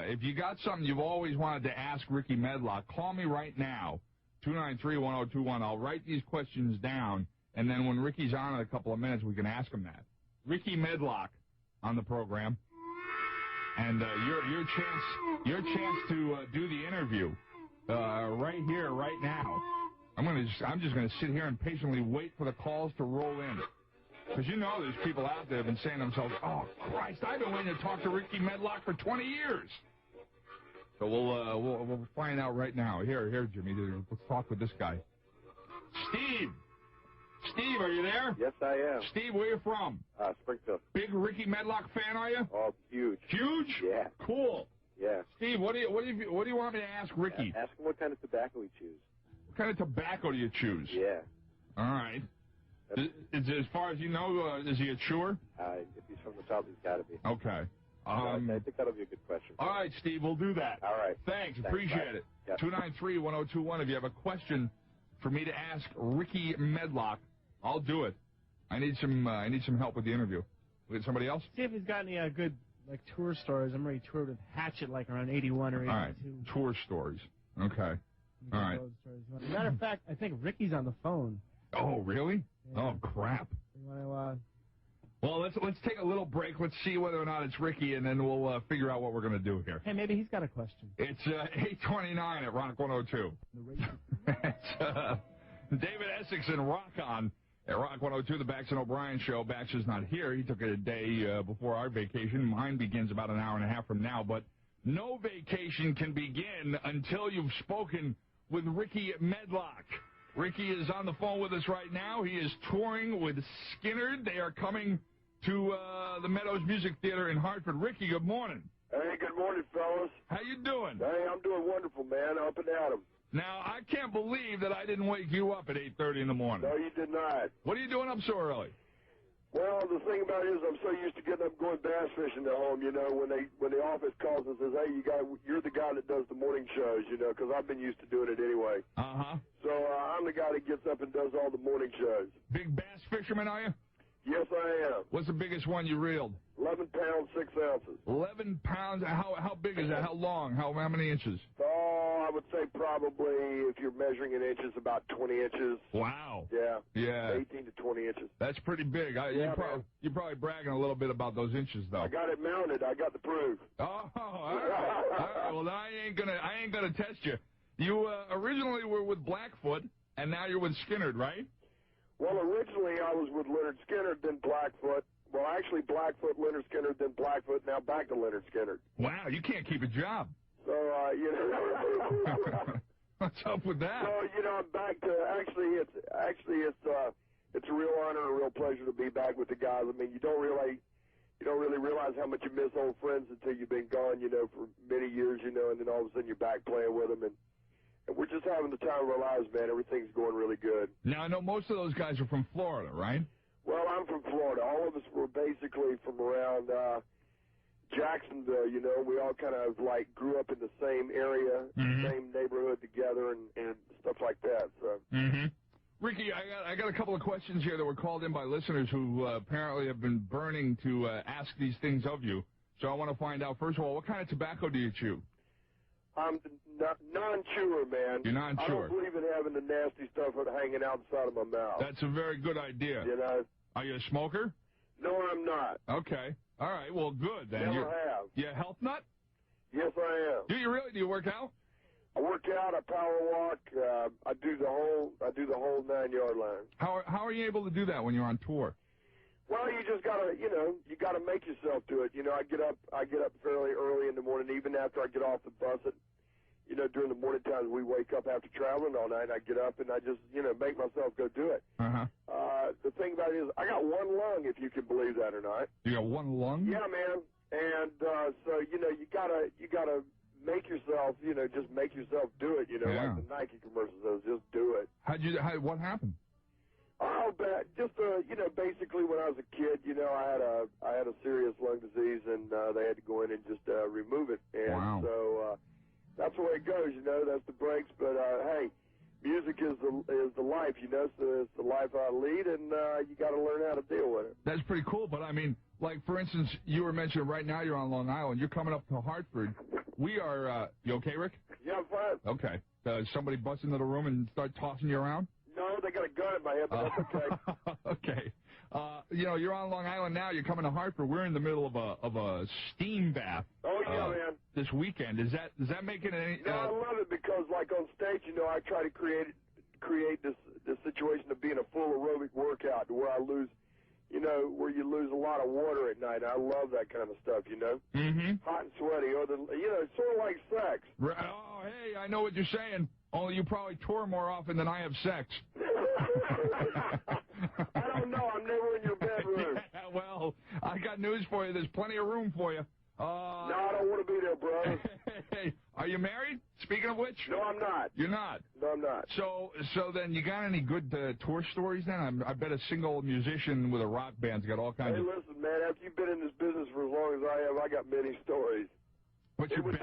if you got something you've always wanted to ask Ricky Medlocke, call me right now, 293-1021. I'll write these questions down, and then when Ricky's on in a couple of minutes, we can ask him that. Ricky Medlocke on the program, and your chance to do the interview right here, right now. I'm just gonna sit here and patiently wait for the calls to roll in. Because you know there's people out there that have been saying to themselves, oh, Christ, I've been waiting to talk to Ricky Medlocke for 20 years. So we'll find out right now. Here, Jimmy, let's talk with this guy. Steve! Steve, are you there? Yes, I am. Steve, where you from? Springfield. Big Ricky Medlocke fan, are you? Oh, huge. Huge? Yeah. Cool. Yeah. Steve, what do you want me to ask Ricky? Ask him what kind of tobacco he chews. What kind of tobacco do you choose? Yeah. All right. As far as you know, is he a chewer? If he's from the South, he's got to be. Okay. I think that'll be a good question. All right, Steve, we'll do that. All right. Thanks. Appreciate it. Yep. 293-1021. If you have a question for me to ask Ricky Medlocke, I'll do it. I need some help with the interview. We got somebody else? See if he's got any good tour stories. I'm already toured with Hatchet around 81 or 82. All right. Tour stories. Okay. All right. Matter of fact, I think Ricky's on the phone. Oh, really? Yeah. Oh, crap. You want to, Well, let's take a little break. Let's see whether or not it's Ricky, and then we'll figure out what we're going to do here. Hey, maybe he's got a question. It's 8:29 at Rock 102. It's David Essex and Rock on at Rock 102, the Bax and O'Brien Show. Bax is not here. He took a day before our vacation. Mine begins about an hour and a half from now, but no vacation can begin until you've spoken with Ricky Medlocke. Ricky is on the phone with us right now. He is touring with Skynyrd. They are coming to the Meadows Music Theater in Hartford. Ricky, good morning. Hey, good morning, fellas. How you doing? Hey, I'm doing wonderful, man. Up and at 'em. Now, I can't believe that I didn't wake you up at 8:30 in the morning. No, you did not. What are you doing up so early? Well, the thing about it is I'm so used to getting up going bass fishing at home, when the office calls and says, hey, you're the guy that does the morning shows, because I've been used to doing it anyway. Uh-huh. So I'm the guy that gets up and does all the morning shows. Big bass fisherman, are you? Yes, I am. What's the biggest one you reeled? 11 pounds, 6 ounces. 11 pounds? How big is that? How long? How many inches? Oh, I would say probably, if you're measuring in inches, about 20 inches. Wow. Yeah. Yeah. 18 to 20 inches. That's pretty big. You're probably bragging a little bit about those inches, though. I got it mounted. I got the proof. Oh, all right. All right. Well, I ain't gonna test you. You originally were with Blackfoot, and now you're with Skynyrd, right? Well, originally I was with Lynyrd Skynyrd, then Blackfoot. Well, actually Blackfoot, Lynyrd Skynyrd, then Blackfoot, now back to Lynyrd Skynyrd. Wow, you can't keep a job. So, What's up with that? So, I'm back to, actually it's a real honor and a real pleasure to be back with the guys. I mean, you don't really realize how much you miss old friends until you've been gone, for many years, and then all of a sudden you're back playing with them, and we're just having the time of our lives, man. Everything's going really good. Now, I know most of those guys are from Florida, right? Well, I'm from Florida. All of us were basically from around Jacksonville, We all kind of, grew up in the same area, same neighborhood together and stuff like that, so. Mm-hmm. Ricky, I got a couple of questions here that were called in by listeners who apparently have been burning to ask these things of you. So I want to find out, first of all, what kind of tobacco do you chew? I'm non-chewer, man. You're non-chewer. I don't believe in having the nasty stuff hanging out inside of my mouth. That's a very good idea. Are you a smoker? No, I'm not. Okay. All right. Well, good then. Never have. You a health nut? Yes, I am. Do you really? Do you work out? I work out. I power walk. I do the whole 9-yard line. How are you able to do that when you're on tour? Well, you just gotta, you gotta make yourself do it. I get up fairly early in the morning, even after I get off the bus. During the morning times we wake up after traveling all night. I get up and I just, make myself go do it. The thing about it is, I got one lung, if you can believe that or not. You got one lung? Yeah, man. And so you gotta make yourself, just make yourself do it. Like the Nike commercials, just do it. What happened? Oh, just basically when I was a kid, I had a serious lung disease, and they had to go in and just remove it. And so that's the way it goes, That's the breaks. But hey, music is the life, So it's the life I lead, and you got to learn how to deal with it. That's pretty cool. But I mean, for instance, you were mentioning right now you're on Long Island. You're coming up to Hartford. We are, you okay, Rick? Yeah, I'm fine. Okay. Somebody bust into the room and start tossing you around? No, they got a gun in my head, but that's okay. Okay. You know, you're on Long Island now. You're coming to Hartford. We're in the middle of a steam bath. Oh, yeah, man. This weekend. Does that make it any... No, I love it because, like, on stage, you know, I try to create this situation of being a full aerobic workout where I lose... You know, where you lose a lot of water at night. I love that kind of stuff, you know? Mm-hmm. Hot and sweaty. Or sort of like sex. Oh, hey, I know what you're saying. Only you probably tour more often than I have sex. I don't know. I'm never in your bedroom. Yeah, well, I got news for you. There's plenty of room for you. No, I don't want to be there, brother. Hey, are you married? Speaking of which? No, I'm not. You're not? No, I'm not. So then you got any good tour stories then? I bet a single musician with a rock band's got all kinds of... Hey, listen, man, after you've been in this business for as long as I have, I got many stories. What's your best?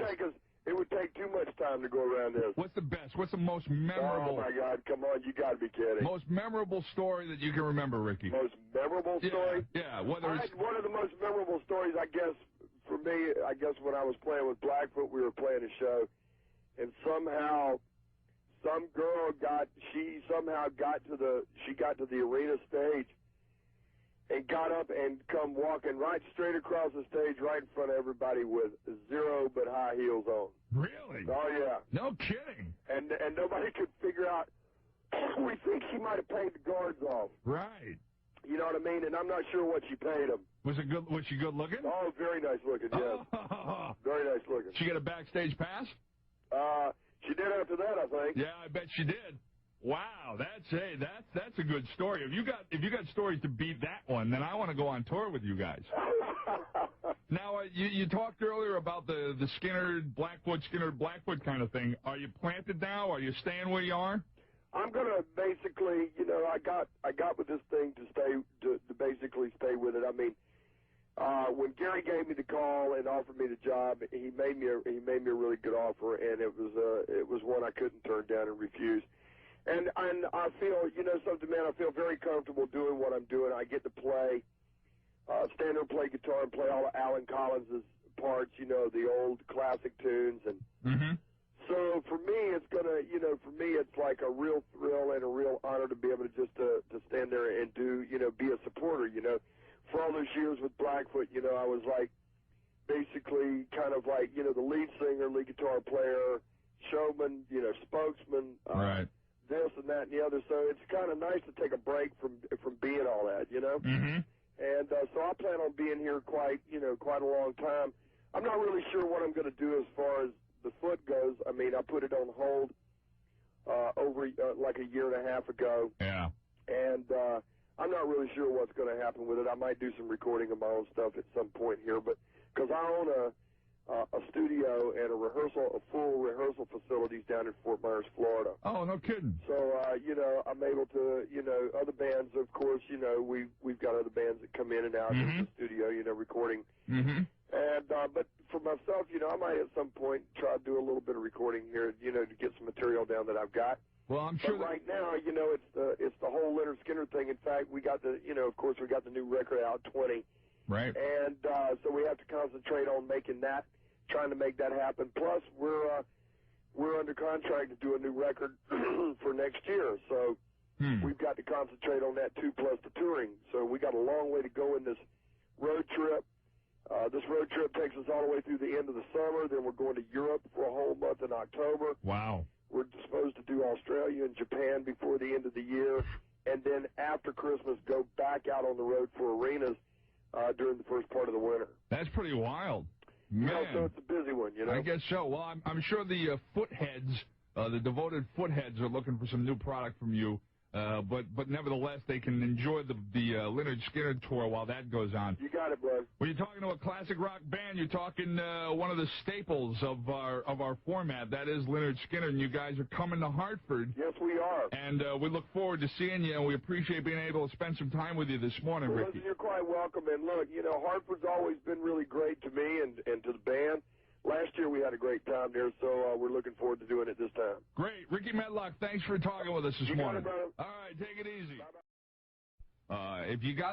It would take too much time to go around this. What's the best? What's the most memorable... Oh, my God, come on, you got to be kidding. Most memorable story that you can remember, Ricky? Most memorable story? Yeah, whether it's... One of the most memorable stories, I guess, for me, I guess when I was playing with Blackfoot, we were playing a show, and somehow some girl got to the arena stage and got up and come walking right straight across the stage right in front of everybody with zero but high heels on. Really? Oh, yeah. No kidding. And nobody could figure out. We think she might have paid the guards off. Right. You know what I mean? And I'm not sure what she paid them. Was she good looking? Oh, very nice looking, yes. Oh. Very nice looking. She get a backstage pass? She did after that, I think. Yeah, I bet she did. Wow, that's a good story. If you got stories to beat that one, then I want to go on tour with you guys. Now, you talked earlier about the Skynyrd, Blackfoot kind of thing. Are you planted now? Are you staying where you are? I'm gonna basically, you know, I got with this thing to basically stay with it. I mean, when Gary gave me the call and offered me the job, he made me a really good offer, and it was one I couldn't turn down and refuse. And I feel, you know something, man, I feel very comfortable doing what I'm doing. I get to stand there and play guitar and play all of Alan Collins' parts, you know, the old classic tunes. And so for me, it's like a real thrill and a real honor to be able to just to stand there and do, you know, be a supporter, you know. For all those years with Blackfoot, you know, I was like basically kind of like, you know, the lead singer, lead guitar player, showman, you know, spokesman. Right. This and that and the other, so it's kind of nice to take a break from being all that, you know. And so I plan on being here quite a long time. I'm not really sure what I'm going to do as far as the foot goes. I mean, I put it on hold over like a year and a half ago. Yeah. And I'm not really sure what's going to happen with it. I might do some recording of my own stuff at some point here, but because I own a studio and a full rehearsal facilities down in Fort Myers, Florida. Oh, no kidding. So, you know, I'm able to, you know, other bands, of course, you know, we've got other bands that come in and out in the studio, you know, recording. And, but for myself, you know, I might at some point try to do a little bit of recording here, you know, to get some material down that I've got. Well, I'm sure. But right now, you know, it's the whole Lynyrd Skynyrd thing. In fact, we got the new record out, 20. Right. And so we have to concentrate on trying to make that happen. Plus, we're under contract to do a new record for next year. So we've got to concentrate on that too, plus the touring. So we got a long way to go in this road trip. This road trip takes us all the way through the end of the summer. Then we're going to Europe for a whole month in October. Wow. We're supposed to do Australia and Japan before the end of the year. And then after Christmas, go back out on the road for arenas during the first part of the winter. That's pretty wild. Man. You know, so it's a busy one, you know. I guess so. Well, I'm sure the footheads, the devoted footheads are looking for some new product from you. But nevertheless, they can enjoy the Lynyrd Skynyrd tour while that goes on. You got it, bud. When you're talking to a classic rock band, you're talking one of the staples of our format. That is Lynyrd Skynyrd, and you guys are coming to Hartford. Yes, we are. And we look forward to seeing you, and we appreciate being able to spend some time with you this morning, Well, Ricky. listen, you're quite welcome. And look, you know, Hartford's always been really great to me and to the band. Last year we had a great time there, so we're looking forward to doing it this time. Great. Ricky Medlocke, thanks for talking with us this morning. Got it, brother. All right, take it easy. If you got